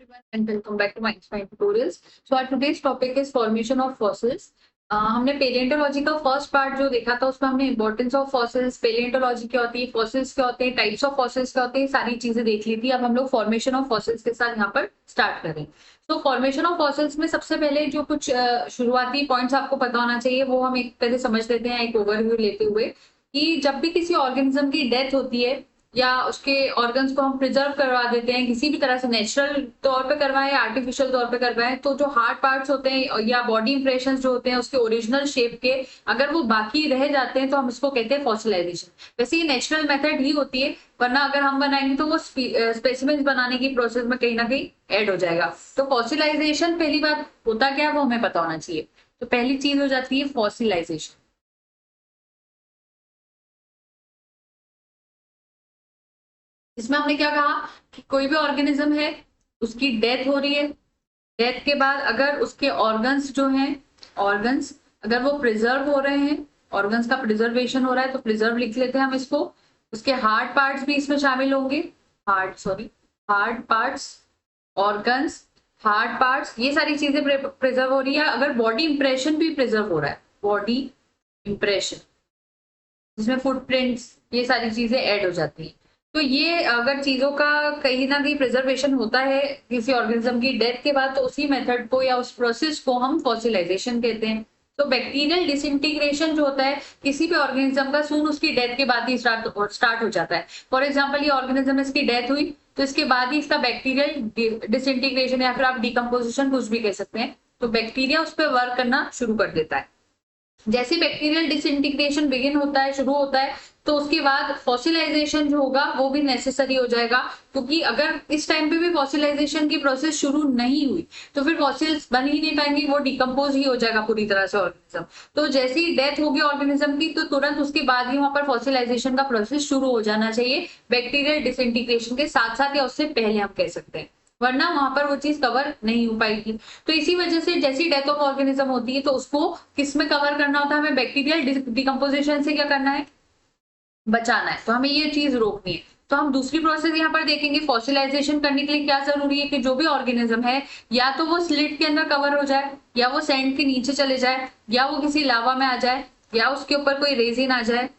everyone and welcome back to my Inspire Tutorials. So our today's topic is formation of fossils. हमने पेलियोंटोलॉजी का first part जो देखा था उसमें हमने इंपॉर्टेंस ऑफ फॉसिल्स, पेलियोंटोलॉजी क्या होती है, फॉसिल्स क्या होते हैं, टाइप्स ऑफ फॉसिल्स क्या होते हैं, सारी चीजें देख ली थी। अब हम लोग फॉर्मेशन ऑफ फॉसिल्स के साथ यहाँ पर स्टार्ट करें। तो फॉर्मेशन ऑफ फॉसिल्स में सबसे पहले जो कुछ शुरुआती पॉइंट्स आपको पता होना चाहिए वो हम एक पहले समझ लेते हैं, एक ओवरव्यू लेते हुए कि जब भी किसी ऑर्गेनिज्म की डेथ होती है या उसके ऑर्गन्स को हम प्रिजर्व करवा देते हैं, किसी भी तरह से नेचुरल तौर पे करवाएं या आर्टिफिशियल तौर पे करवाएं, तो जो हार्ड पार्ट्स होते हैं या बॉडी इंप्रेशन जो होते हैं उसके ओरिजिनल शेप के अगर वो बाकी रह जाते हैं तो हम इसको कहते हैं फॉसिलाइजेशन। वैसे ये नेचुरल मेथड ही होती है, वरना अगर हम बनाएंगे तो वो स्पेसिमेंस बनाने की प्रोसेस में कहीं ना कहीं ऐड हो जाएगा। तो फॉसिलाइजेशन पहली बात होता क्या है वो हमें पता होना चाहिए। तो पहली चीज हो जाती है फॉसिलाइजेशन। इसमें हमने क्या कहा कि कोई भी ऑर्गेनिज्म है, उसकी डेथ हो रही है, डेथ के बाद अगर उसके ऑर्गन्स जो हैं, ऑर्गन्स अगर वो प्रिजर्व हो रहे हैं, ऑर्गन्स का प्रिजर्वेशन हो रहा है तो प्रिजर्व लिख लेते हैं हम इसको। उसके हार्ड पार्ट्स भी इसमें शामिल होंगे, hard parts, organs, hard parts, ये सारी चीजें प्रिजर्व हो रही है। अगर बॉडी इंप्रेशन भी प्रिजर्व हो रहा है, बॉडी इंप्रेशन जिसमें फुटप्रिंट्स, ये सारी चीजें ऐड हो जाती हैं। तो ये अगर चीजों का कहीं ना कहीं प्रिजर्वेशन होता है किसी ऑर्गेनिज्म की डेथ के बाद, तो उसी मेथड को या उस प्रोसेस को हम फॉसिलाइजेशन कहते हैं। तो बैक्टीरियल डिसइंटीग्रेशन जो होता है किसी भी ऑर्गेनिज्म का सून उसकी डेथ के बाद ही स्टार्ट हो जाता है। फॉर एग्जाम्पल ये ऑर्गेनिज्म इसकी डेथ हुई तो इसके बाद ही इसका बैक्टीरियल डिसइंटीग्रेशन या फिर आप डिकम्पोजिशन कुछ भी कह सकते हैं, तो बैक्टीरिया उस पर वर्क करना शुरू कर देता है। जैसे बैक्टीरियल डिसइंटीग्रेशन बिगिन होता है, शुरू होता है, तो उसके बाद फॉसिलाइजेशन जो होगा वो भी नेसेसरी हो जाएगा, क्योंकि अगर इस टाइम पे भी फॉसिलाइजेशन की प्रोसेस शुरू नहीं हुई तो फिर फॉसिल्स बन ही नहीं पाएंगे, वो डिकम्पोज ही हो जाएगा पूरी तरह से ऑर्गेनिज्म। तो जैसे ही डेथ होगी ऑर्गेनिज्म की तो तुरंत उसके बाद ही वहां पर फॉसिलाइजेशन का प्रोसेस शुरू हो जाना चाहिए, बैक्टीरियल डिसइंटीग्रेशन के साथ साथ या उससे पहले हम कह सकते हैं, वरना वहां पर वो चीज कवर नहीं हो पाएगी। तो इसी वजह से जैसी डेथ ऑफ ऑर्गेनिज्म होती है तो उसको किस में कवर करना होता है, हमें बैक्टीरियल डिकम्पोजिशन से क्या करना है, बचाना है। तो हमें ये चीज रोकनी है। तो हम दूसरी प्रोसेस यहाँ पर देखेंगे, फॉसिलाइजेशन करने के लिए क्या जरूरी है कि जो भी ऑर्गेनिज्म है या तो वो स्लिट के अंदर कवर हो जाए, या वो सैंड के नीचे चले जाए, या वो किसी लावा में आ जाए, या उसके ऊपर कोई रेजिन आ जाए,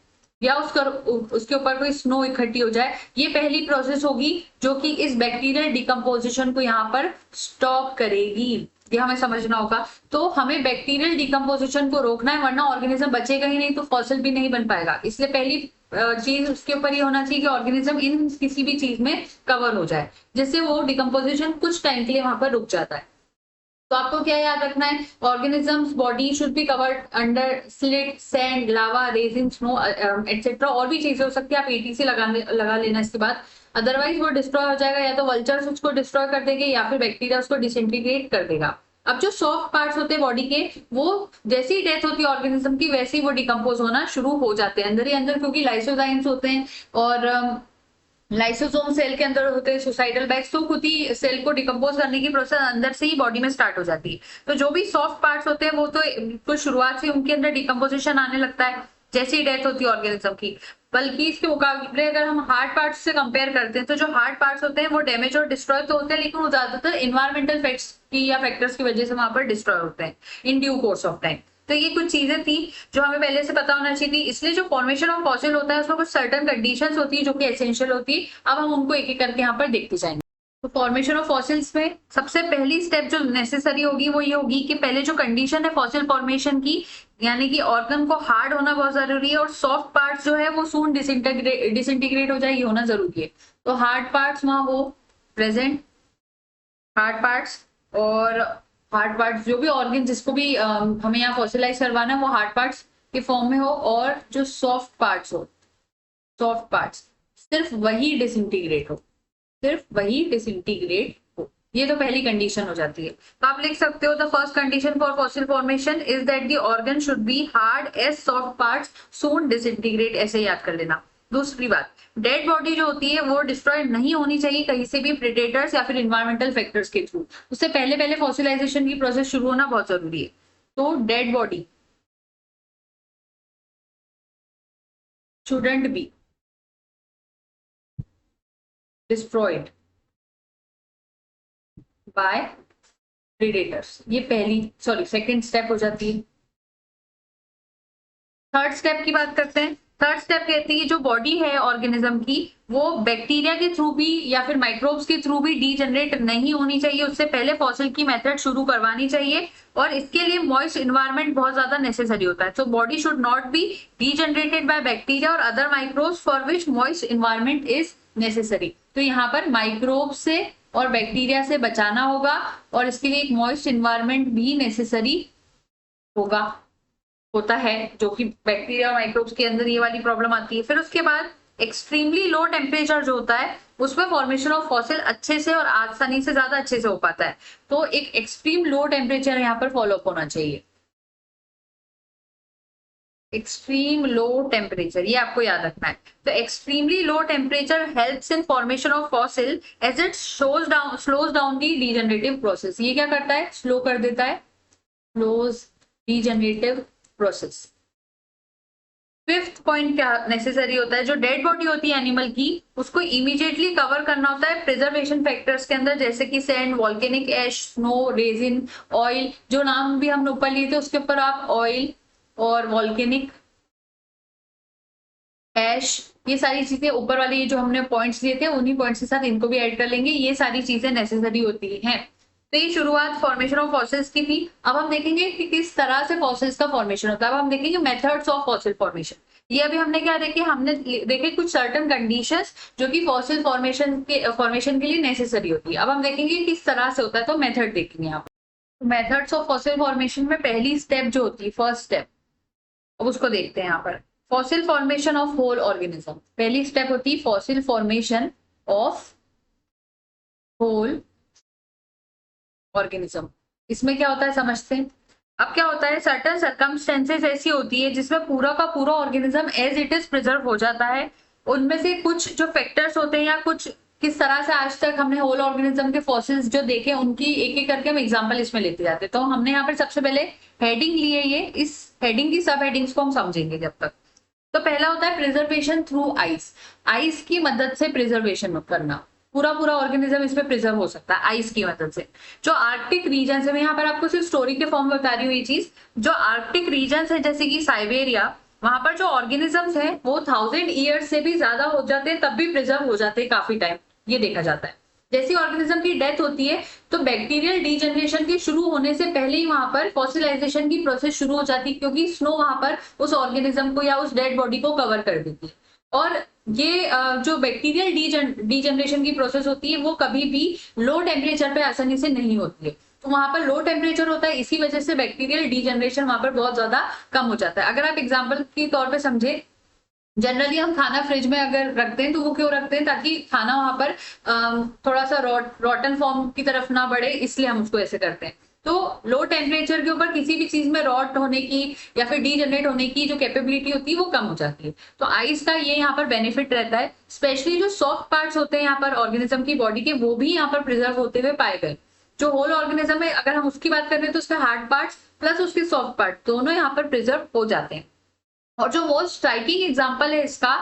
या उसके ऊपर कोई स्नो इकट्ठी हो जाए। ये पहली प्रोसेस होगी जो कि इस बैक्टीरियल डिकम्पोजिशन को यहाँ पर स्टॉप करेगी, ये हमें समझना होगा। तो हमें बैक्टीरियल डिकम्पोजिशन को रोकना है, वरना ऑर्गेनिज्म बचेगा ही नहीं तो फॉसिल भी नहीं बन पाएगा। इसलिए पहली चीज उसके ऊपर ये होना चाहिए कि ऑर्गेनिज्म इन किसी भी चीज में कवर हो जाए, जिससे वो डिकम्पोजिशन कुछ टाइम के लिए वहां पर रुक जाता है। तो आपको क्या याद रखना है, organisms body should be covered under slit, sand, lava, resin, snow etcetera. और भी चीजें हो सकती है, आप एटीसी लगा लेना इसके बाद, अदरवाइज वो डिस्ट्रॉय हो जाएगा, या तो वल्चर्स उसको डिस्ट्रॉय कर देंगे या फिर बैक्टीरिया उसको डिसइंटीग्रेट कर देगा। अब जो सॉफ्ट पार्ट्स होते हैं बॉडी के, वो जैसे ही डेथ होती है ऑर्गेनिज्म की वैसे ही वो डिकम्पोज होना शुरू हो जाते हैं अंदर ही अंदर, क्योंकि लाइसोजाइम्स होते हैं और लाइसोसोम सेल के अंदर होते हैं, सुसाइडल बैग्स, तो खुद ही सेल को डिकम्पोज करने की प्रोसेस अंदर से ही बॉडी में स्टार्ट हो जाती है। तो जो भी सॉफ्ट पार्ट्स होते हैं वो तो बिल्कुल शुरुआत से उनके अंदर डिकम्पोजिशन आने लगता है जैसे ही डेथ होती है ऑर्गेनिज्म की। बल्कि इसके मुकाबले अगर हम हार्ड पार्ट्स से कंपेयर करते हैं तो जो हार्ड पार्ट्स होते हैं वो डैमेज और डिस्ट्रॉय तो होते हैं, लेकिन वो ज्यादातर इन्वायरमेंटल फैक्ट्स की या फैक्टर्स की वजह से वहां पर डिस्ट्रॉय होते हैं in due course of time. तो ये कुछ चीजें थी जो हमें पहले से पता होना चाहिए थी। इसलिए जो फॉर्मेशन ऑफ फॉसिल होता है उसमें कुछ सर्टन कंडीशंस होती है जो कि एसेंशियल होती है। अब हम उनको एक एक करके यहाँ पर देखते जाएंगे। तो फॉर्मेशन ऑफ फॉसिल्स में सबसे पहली स्टेप जो नेसेसरी होगी वो ये होगी कि पहले जो कंडीशन है फॉसिल फॉर्मेशन की, यानी कि ऑर्गन को हार्ड होना बहुत जरूरी है और सॉफ्ट पार्ट्स जो है वो सून डिसइंटीग्रेट हो जाए, ये होना जरूरी है। तो हार्ड पार्ट्स वहां हो प्रेजेंट, हार्ड पार्ट्स, और हार्ड पार्ट्स जो भी ऑर्गन जिसको भी हमें यहाँ फॉसिलाइज करवाना है वो हार्ड पार्ट्स के फॉर्म में हो, और जो सॉफ्ट पार्ट्स हो, सॉफ्ट पार्ट्स सिर्फ वही डिसइंटीग्रेट हो, सिर्फ वही डिसइंटीग्रेट हो। ये तो पहली कंडीशन हो जाती है। तो आप लिख सकते हो the first condition for fossil formation is that the organ should be hard as soft parts soon disintegrate, ऐसे याद कर लेना। दूसरी बात, डेड बॉडी जो होती है वो डिस्ट्रॉय नहीं होनी चाहिए कहीं से भी प्रेडेटर्स या फिर इन्वायरमेंटल फैक्टर्स के थ्रू, उससे पहले पहले फॉसिलाइजेशन की प्रोसेस शुरू होना बहुत जरूरी है। तो dead body shouldn't be destroyed by predators. ये सेकंड स्टेप हो जाती है। थर्ड स्टेप की बात करते हैं। थर्ड स्टेप कहती है जो बॉडी है ऑर्गेनिज्म की, वो बैक्टीरिया के थ्रू भी या फिर माइक्रोब्स के थ्रू भी डीजनरेट नहीं होनी चाहिए, उससे पहले फॉसिल की मेथड शुरू करवानी चाहिए, और इसके लिए मॉइस्ट इन्वायरमेंट बहुत ज्यादा नेसेसरी होता है। So body should not be degenerated by bacteria और other microbes for which moist environment is necessary. तो यहाँ पर माइक्रोब से और बैक्टीरिया से बचाना होगा, और इसके लिए एक मॉइस्ट इन्वायरमेंट भी नेसेसरी होता है, जो कि बैक्टीरिया और माइक्रोब्स के अंदर ये वाली प्रॉब्लम आती है। फिर उसके बाद एक्सट्रीमली लो टेम्परेचर जो होता है, उसमें फॉर्मेशन ऑफ फॉसिल अच्छे से और आसानी से ज्यादा अच्छे से हो पाता है। तो एक एक्सट्रीम लो टेम्परेचर यहाँ पर फॉलो अप होना चाहिए। एक्सट्रीम लो टेम्परेचर, ये आपको याद रखना है। तो extremely low temperature helps in formation of fossil as it slows down the degenerative process. ये क्या करता है? स्लो कर देता है, slows degenerative process. Fifth point क्या नेसेसरी होता है? जो डेड बॉडी होती है एनिमल की, उसको इमीडिएटली कवर करना होता है प्रिजर्वेशन फैक्टर्स के अंदर, जैसे कि सैंड, वॉल्केनिक एश, स्नो, रेजिन, ऑयल। जो नाम भी हमने ऊपर लिए थे उसके ऊपर आप ऑयल और वॉल्केनिक एश, ये सारी चीजें ऊपर वाले ये जो हमने पॉइंट्स लिए थे उन्हीं पॉइंट्स के साथ इनको भी ऐड कर लेंगे। ये सारी चीजें नेसेसरी होती हैं। तो ये शुरुआत फॉर्मेशन ऑफ फॉसिल्स की थी। अब हम देखेंगे कि किस तरह से फॉसिल्स का फॉर्मेशन होता है। अब हम देखेंगे मेथड्स ऑफ फॉसिल फॉर्मेशन। ये अभी हमने क्या देखे? हमने देखे कुछ सर्टेन कंडीशंस जो कि फॉसिल फॉर्मेशन के लिए नेसेसरी होती है। अब हम देखेंगे किस तरह से होता है, तो मेथड देखेंगे यहाँ पर। मेथड्स ऑफ फॉसिल फॉर्मेशन में पहली स्टेप जो होती है, फर्स्ट स्टेप, अब उसको देखते हैं यहाँ पर। Fossil formation of whole organism. पहली स्टेप होती है fossil formation of whole organism. इसमें क्या होता है समझते हैं। अब क्या होता है, सर्टेन सर्कमस्टेंसेस ऐसी होती है जिसमें पूरा का पूरा organism as it is preserve हो जाता है। उनमें से कुछ जो फैक्टर्स होते हैं, या कुछ किस तरह से आज तक हमने होल ऑर्गेनिज्म के फॉसिल्स जो देखे उनकी एक एक करके हम एग्जांपल इसमें लेते जाते हैं। तो हमने यहाँ पर सबसे पहले हेडिंग ली है, ये इस हेडिंग की सब हेडिंग्स को हम समझेंगे जब तक। तो पहला होता है प्रिजर्वेशन थ्रू आइस। आइस की मदद से प्रिजर्वेशन करना, पूरा पूरा ऑर्गेनिज्म इसमें प्रिजर्व हो सकता है आइस की मदद से। जो आर्कटिक रीजन है, मैं यहाँ पर आपको सिर्फ स्टोरी के फॉर्म में बता रही हूँ ये चीज। जो आर्कटिक रीजन है जैसे कि साइबेरिया, वहां पर जो ऑर्गेनिजम्स है वो 1000 ईयर्स से भी ज्यादा हो जाते हैं, तब भी प्रिजर्व हो जाते हैं काफी टाइम, ये देखा जाता है। जैसी ऑर्गेनिज्म की डेथ होती है तो बैक्टीरियल डीजनरेशन के शुरू होने से पहले ही वहां पर फॉसिलाइजेशन की प्रोसेस शुरू हो जाती है, क्योंकि स्नो वहां पर उस ऑर्गेनिज्म को या उस डेड बॉडी को कवर कर देती है। और ये जो बैक्टीरियल डीजनरेशन की प्रोसेस होती है वो कभी भी लो टेम्परेचर पे आसानी से नहीं होती है। तो वहां पर लो टेम्परेचर होता है, इसी वजह से बैक्टीरियल डीजनरेशन वहां पर बहुत ज्यादा कम हो जाता है। अगर आप एग्जाम्पल के तौर पर समझे, जनरली हम खाना फ्रिज में अगर रखते हैं तो वो क्यों रखते हैं? ताकि खाना वहां पर थोड़ा सा रॉटन फॉर्म की तरफ ना बढ़े, इसलिए हम उसको ऐसे करते हैं। तो लो टेम्परेचर के ऊपर किसी भी चीज में रॉट होने की या फिर डीजनरेट होने की जो कैपेबिलिटी होती है वो कम हो जाती है। तो आइस का ये यहाँ पर बेनिफिट रहता है। स्पेशली जो सॉफ्ट पार्ट्स होते हैं यहाँ पर ऑर्गेनिज्म की बॉडी के, वो भी यहाँ पर प्रिजर्व होते हुए पाए गए। जो होल ऑर्गेनिज्म है अगर हम उसकी बात कर रहे हैं तो उसके हार्ड पार्ट्स प्लस उसके सॉफ्ट पार्ट दोनों यहाँ पर प्रिजर्व हो जाते हैं। और जो मोस्ट स्ट्राइकिंग एग्जाम्पल है इसका,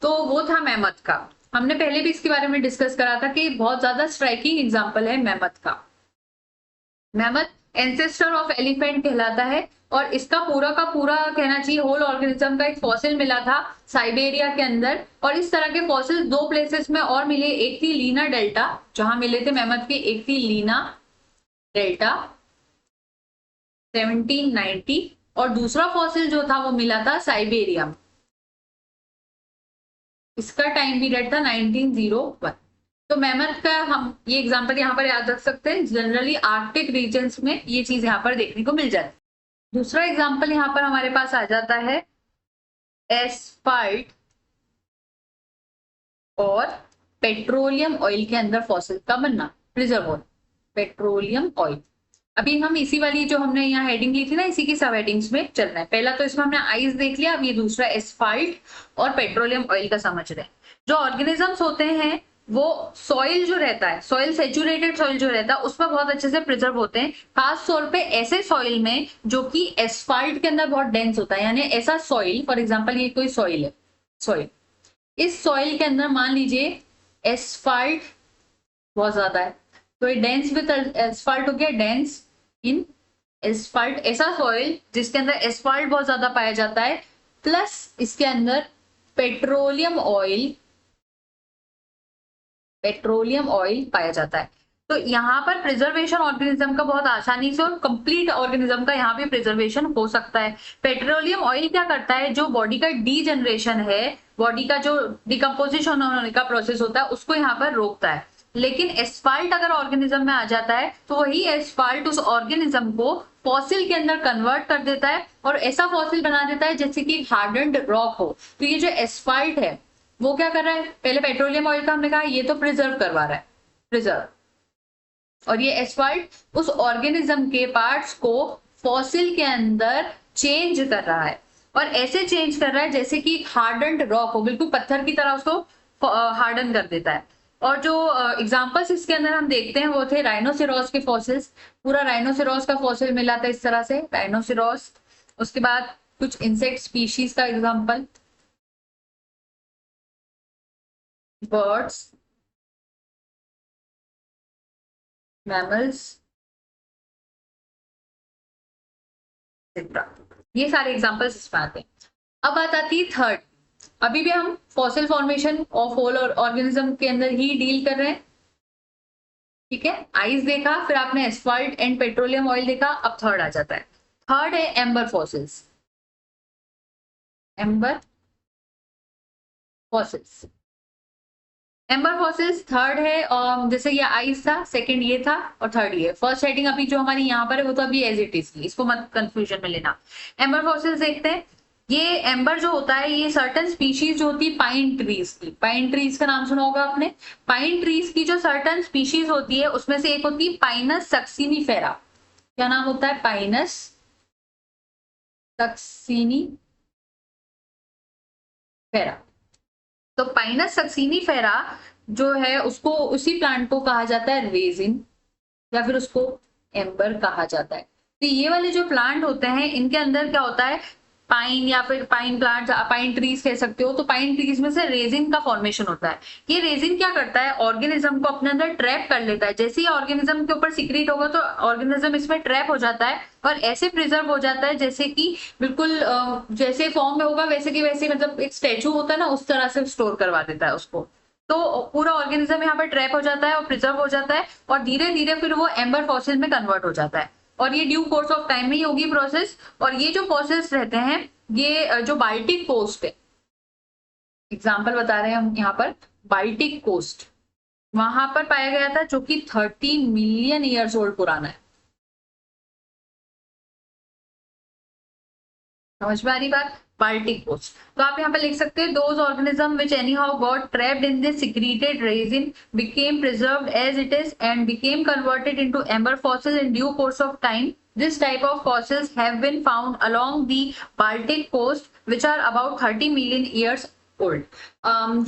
तो वो था मैमथ का। हमने पहले भी इसके बारे में डिस्कस करा था कि बहुत ज्यादा स्ट्राइकिंग एग्जाम्पल है मैमथ का। मैमथ एंसेस्टर ऑफ एलिफेंट कहलाता है, और इसका पूरा का पूरा कहना चाहिए होल ऑर्गेनिज्म का एक फॉसिल मिला था साइबेरिया के अंदर। और इस तरह के फॉसिल दो प्लेसेस में और मिले, एक थी लीना डेल्टा जहां मिले थे मैमथ के, एक थी लीना डेल्टा 1790, और दूसरा फॉसिल जो था वो मिला था साइबेरिया में। इसका टाइम पीरियड था 1901। तो मैमथ का हम ये एग्जांपल यहाँ पर याद रख सकते हैं। जनरली आर्कटिक रीजन्स में ये चीज यहाँ पर देखने को मिल जाती है। दूसरा एग्जांपल यहाँ पर हमारे पास आ जाता है एस्फाल्ट और पेट्रोलियम ऑयल के अंदर फॉसिल का बनना, प्रिजर्व होना, पेट्रोलियम ऑयल। अभी हम इसी वाली जो हमने यहाँ हेडिंग ली थी ना, इसी की सब हेडिंग्स में चलना है। पहला तो इसमें हमने आइस देख लिया, अब ये दूसरा एस्फाल्ट और पेट्रोलियम ऑयल का समझ रहे हैं। जो ऑर्गेनिजम्स होते हैं वो सॉइल जो रहता है, सॉइल सेचुरेटेड सॉइल जो रहता है उसमें बहुत अच्छे से प्रिजर्व होते हैं। खास तौर पे ऐसे सॉइल में जो कि एस्फाल्ट के अंदर बहुत डेंस होता है, यानी ऐसा सॉइल, फॉर एग्जाम्पल ये कोई सॉइल है, सॉइल, इस सॉइल के अंदर मान लीजिए एस्फाल्ट बहुत ज्यादा है, तो ये डेंस विद एस्फाल्ट हो गया, डेंस इन एस्फाल्ट, ऐसा सॉइल जिसके अंदर एस्फाल्ट बहुत ज्यादा पाया जाता है, प्लस इसके अंदर पेट्रोलियम ऑयल पाया जाता है। तो यहाँ पर प्रिजर्वेशन ऑर्गेनिज्म का बहुत आसानी से और कंप्लीट ऑर्गेनिज्म का यहाँ पे प्रिजर्वेशन हो सकता है। पेट्रोलियम ऑयल क्या करता है, जो बॉडी का डीजनरेशन है, बॉडी का जो डिकम्पोजिशन होने का प्रोसेस होता है, उसको यहाँ पर रोकता है। लेकिन एस्फाल्ट अगर ऑर्गेनिज्म में आ जाता है तो वही एस्फाल्ट उस ऑर्गेनिज्म को फॉसिल के अंदर कन्वर्ट कर देता है और ऐसा फॉसिल बना देता है जैसे कि हार्डन्ड रॉक हो। तो ये जो एस्फाल्ट है वो क्या कर रहा है, पहले पेट्रोलियम ऑयल का हमने कहा ये तो प्रिजर्व करवा रहा है, प्रिजर्व, और ये एस्फाल्ट उस ऑर्गेनिज्म के पार्ट्स को फॉसिल के अंदर चेंज कर रहा है, और ऐसे चेंज कर रहा है जैसे कि हार्डन्ड रॉक हो, बिल्कुल पत्थर की तरह उसको हार्डन कर देता है। और जो एग्जांपल्स इसके अंदर हम देखते हैं वो थे राइनोसेरोस के फॉसिल्स, पूरा राइनोसेरोस का फॉसिल मिला था इस तरह से, राइनोसेरोस। उसके बाद कुछ इंसेक्ट स्पीशीज का एग्जांपल, बर्ड्स, मैमल्स, ये सारे एग्जांपल्स इसमें आते हैं। अब बात आती है थर्ड, अभी भी हम फॉसिल फॉर्मेशन ऑफ होल और ऑर्गेनिज्म के अंदर ही डील कर रहे हैं, ठीक है। आइस देखा, फिर आपने एस्फाल्ट एंड पेट्रोलियम ऑयल देखा, अब थर्ड आ जाता है। थर्ड है amber fossils, amber fossils. Amber fossils third है, और जैसे ये आइस था, सेकंड ये था, और थर्ड ये। फर्स्ट हेडिंग अभी जो हमारी यहाँ पर है वो तो अभी एज इट इज, इसको मत कंफ्यूजन में लेना। एम्बर फॉसिल्स देखते हैं। ये एम्बर जो होता है ये सर्टन स्पीशीज जो होती है पाइन ट्रीज की, पाइन ट्रीज का नाम सुना होगा आपने। पाइन ट्रीज की जो सर्टन स्पीशीज होती है उसमें से एक होती है पाइनस सक्सिनीफेरा। क्या नाम होता है, पाइनस सक्सिनीफेरा। तो पाइनस सक्सिनीफेरा जो है उसको, उसी प्लांट को कहा जाता है रेजिन, या फिर उसको एम्बर कहा जाता है। तो ये वाले जो प्लांट होते हैं इनके अंदर क्या होता है, पाइन या फिर पाइन प्लांट, पाइन ट्रीज कह सकते हो, तो पाइन ट्रीज में से रेजिन का फॉर्मेशन होता है। ये रेजिन क्या करता है, ऑर्गेनिज्म को अपने अंदर ट्रैप कर लेता है। जैसे ही ऑर्गेनिज्म के ऊपर सीक्रेट होगा तो ऑर्गेनिज्म इसमें ट्रैप हो जाता है और ऐसे प्रिजर्व हो जाता है जैसे कि बिल्कुल जैसे फॉर्म में होगा वैसे की वैसे, मतलब एक स्टैचू होता है ना उस तरह से स्टोर करवा देता है उसको। तो पूरा ऑर्गेनिज्म यहाँ पर ट्रैप हो जाता है और प्रिजर्व हो जाता है, और धीरे धीरे फिर वो एम्बर फॉसिल में कन्वर्ट हो जाता है। और ये ड्यू कोर्स ऑफ टाइम में ही होगी प्रोसेस। और ये जो फॉसिल्स रहते हैं ये जो बाल्टिक कोस्ट है, एग्जाम्पल बता रहे हैं हम यहाँ पर, बाल्टिक कोस्ट वहां पर पाया गया था, जो कि 30 मिलियन ईयर्स ओल्ड पुराना है। समझ में आ रही बात, बाल्टिक कोस्ट। तो आप यहाँ पे लिख सकते हैं, those organism which any how got trapped in this secreted resin became preserved as it is and became converted into amber fossils in due course of time. This type of fossils have been found along the Baltic coast, which are about 30 million years old.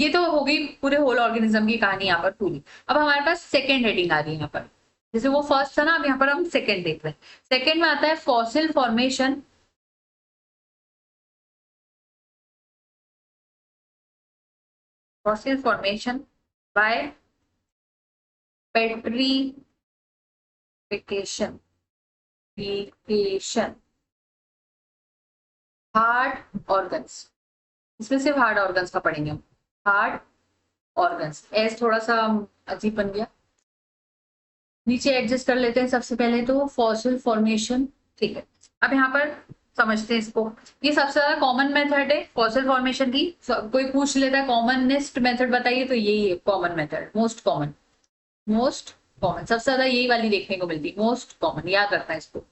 ये तो हो गई पूरे whole organism की कहानी यहाँ पर पूरी। अब हमारे पास सेकेंड हेडिंग आ रही है यहाँ पर, जैसे वो फर्स्ट था ना, अब यहाँ पर हम सेकेंड देख रहे हैं। सेकेंड में आता है fossil formation, fossil formation by petrification, hard organs. इसमें सिर्फ हार्ड ऑर्गन्स का पढ़ेंगे हम, हार्ड ऑर्गन्स। एस थोड़ा सा अजीब बन गया, नीचे एडजस्ट कर लेते हैं सबसे पहले तो फॉसिल फॉर्मेशन, ठीक है। अब यहाँ पर समझते हैं इसको। ये सबसे ज्यादा कॉमन मेथड है फॉसिल फॉर्मेशन की। कोई पूछ लेता है कॉमनेस्ट मेथड बताइए, तो यही है कॉमन मेथड, मोस्ट कॉमन, सबसे ज्यादा यही वाली देखने को मिलती है, मोस्ट कॉमन, याद रखना है इसको।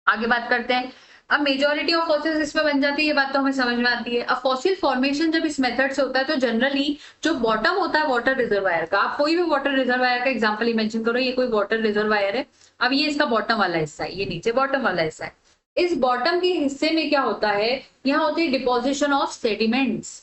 आगे बात करते हैं। अब मेजोरिटी ऑफ फॉसिल्स इसमें बन जाती है, ये बात तो हमें समझ में आती है। अब फॉसिल फॉर्मेशन जब इस मेथड से होता है तो जनरली जो बॉटम होता है वाटर रिजर्वायर का, आप कोई भी वाटर रिजर्वायर का एग्जांपल इमेजिन करो, ये कोई वाटर रिजर्वायर है। अब ये इसका बॉटम वाला हिस्सा है, ये नीचे बॉटम वाला हिस्सा है। इस बॉटम के हिस्से में क्या होता है, यहाँ होती है deposition of sediments,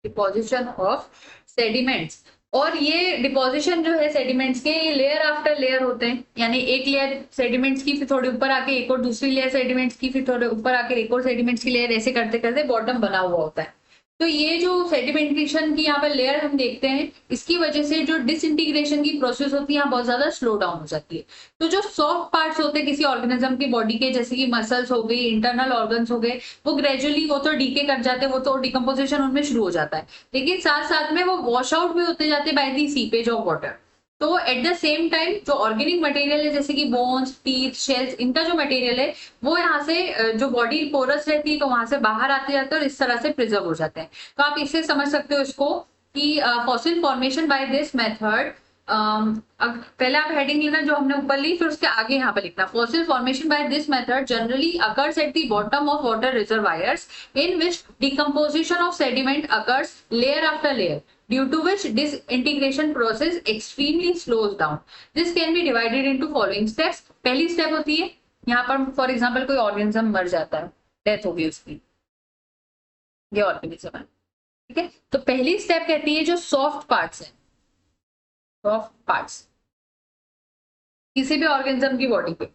deposition of sediments. और ये डिपोजिशन जो है सेडिमेंट्स के, ये लेयर आफ्टर लेयर होते हैं, यानी एक लेयर सेडिमेंट्स की, फिर थोड़ी ऊपर आके एक और दूसरी लेयर सेडिमेंट्स की, फिर थोड़े ऊपर आके एक और सेडिमेंट्स की लेयर, ऐसे करते करते बॉटम बना हुआ होता है। तो ये जो सेडिमेंटेशन की यहाँ पर लेयर हम देखते हैं, इसकी वजह से जो डिसइंटीग्रेशन की प्रोसेस होती है यहाँ बहुत ज्यादा स्लो डाउन हो जाती है। तो जो सॉफ्ट पार्ट्स होते हैं किसी ऑर्गेनिज्म की बॉडी के, जैसे कि मसल्स हो गई, इंटरनल ऑर्गन्स हो गए, वो ग्रेजुअली वो तो डीके कर जाते हैं, वो तो डिकम्पोजिशन उनमें शुरू हो जाता है, लेकिन साथ साथ में वो वॉश आउट भी होते जाते हैं by the seepage of water. तो एट द सेम टाइम जो ऑर्गेनिक मटेरियल है, जैसे कि बोन्स, टीथ, शेल्स, इनका जो मटेरियल है वो यहाँ से जो बॉडी पोरस रहती है तो वहां से बाहर आते जाते हैं और इस तरह से प्रिजर्व हो जाते हैं। तो आप इससे समझ सकते हो इसको कि fossil formation by this method, पहले आप हेडिंग लेना जो हमने ऊपर ली, फिर उसके आगे यहाँ पे लिखना, fossil formation by this method generally occurs at the bottom of water reservoirs in which decomposition of sediment occurs layer after layer, due to which disintegration process extremely slows down. This can be divided into following steps. पहली step होती है यहाँ पर for example कोई organism मर जाता है, death हो गई उसकी, ये ऑर्गेनिज्म है, ठीक है। तो पहली स्टेप कहती है जो सॉफ्ट पार्ट्स है, सॉफ्ट पार्ट्स किसी भी ऑर्गेनिज्म की बॉडी पे,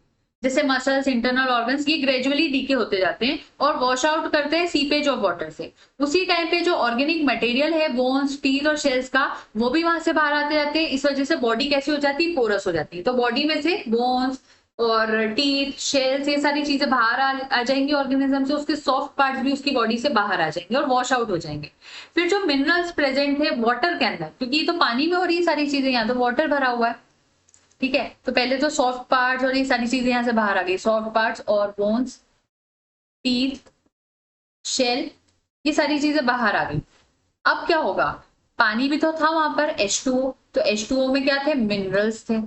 जैसे मसल्स, इंटरनल ऑर्गन्स, ये ग्रेजुअली डीके होते जाते हैं और वॉश आउट करते हैं सीपेज ऑफ वाटर से। उसी टाइम पे जो ऑर्गेनिक मटेरियल है, बोन्स, टीथ और शेल्स का, वो भी वहां से बाहर आते जाते हैं। इस वजह से बॉडी कैसी हो जाती है, पोरस हो जाती है। तो बॉडी में से बोन्स और टीथ, शेल्स, ये सारी चीजें बाहर आ जाएंगी ऑर्गेनिज्म से, उसके सॉफ्ट पार्ट्स भी उसकी बॉडी से बाहर आ जाएंगे और वॉश आउट हो जाएंगे। फिर जो मिनरल्स प्रेजेंट है वाटर के अंदर, क्योंकि ये तो पानी में हो रही है सारी चीजें, यहाँ तो वाटर भरा हुआ है, ठीक है। तो पहले तो सॉफ्ट पार्ट्स और ये सारी चीजें यहां से बाहर आ गई, सॉफ्ट पार्ट्स और बोन्स, टीथ, शेल, ये सारी चीजें बाहर आ गई। अब क्या होगा, पानी भी तो था वहां पर, H2O, तो H2O में क्या थे, मिनरल्स थे।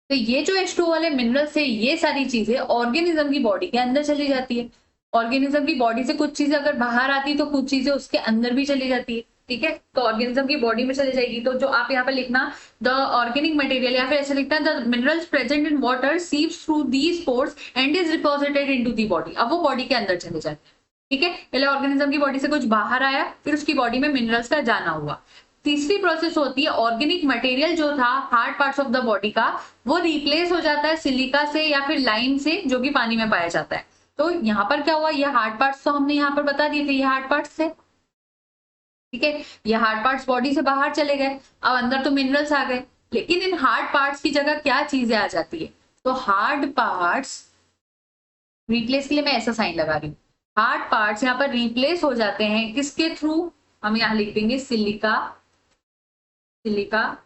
तो ये जो H2O वाले मिनरल्स थे, ये सारी चीजें ऑर्गेनिज्म की बॉडी के अंदर चली जाती है। ऑर्गेनिज्म की बॉडी से कुछ चीजें अगर बाहर आती है तो कुछ चीजें उसके अंदर भी चली जाती है, ठीक है। तो ऑर्गेनिज्म की बॉडी में चली जाएगी। तो जो आप यहाँ पे लिखना, द ऑर्गेनिक मटेरियल, या फिर ऐसे लिखना, the minerals present in water sieves through these pores and is deposited into the body. अब वो बॉडी के अंदर चले जाते हैं, ठीक है। पहले ऑर्गेनिज्म की बॉडी से कुछ बाहर आया, फिर उसकी बॉडी में मिनरल्स का जाना हुआ। तीसरी प्रोसेस होती है, ऑर्गेनिक मटेरियल जो था hard parts of the body का, वो रिप्लेस हो जाता है सिलिका से या फिर लाइम से, जो कि पानी में पाया जाता है। तो यहाँ पर क्या हुआ, ये हार्ड पार्ट्स तो हमने यहाँ पर बता दिए थे, ये हार्ड पार्ट्स थे, ठीक है। ये हार्ड पार्ट्स बॉडी से बाहर चले गए, अब अंदर तो मिनरल्स आ गए, लेकिन इन हार्ड पार्ट्स की जगह क्या चीजें आ जाती है, तो हार्ड पार्ट्स रिप्लेस के लिए मैं ऐसा साइन लगा रही हूँ, हार्ड पार्ट्स यहाँ पर रिप्लेस हो जाते हैं किसके थ्रू, हम यहाँ लिख देंगे सिलिका, सिलिका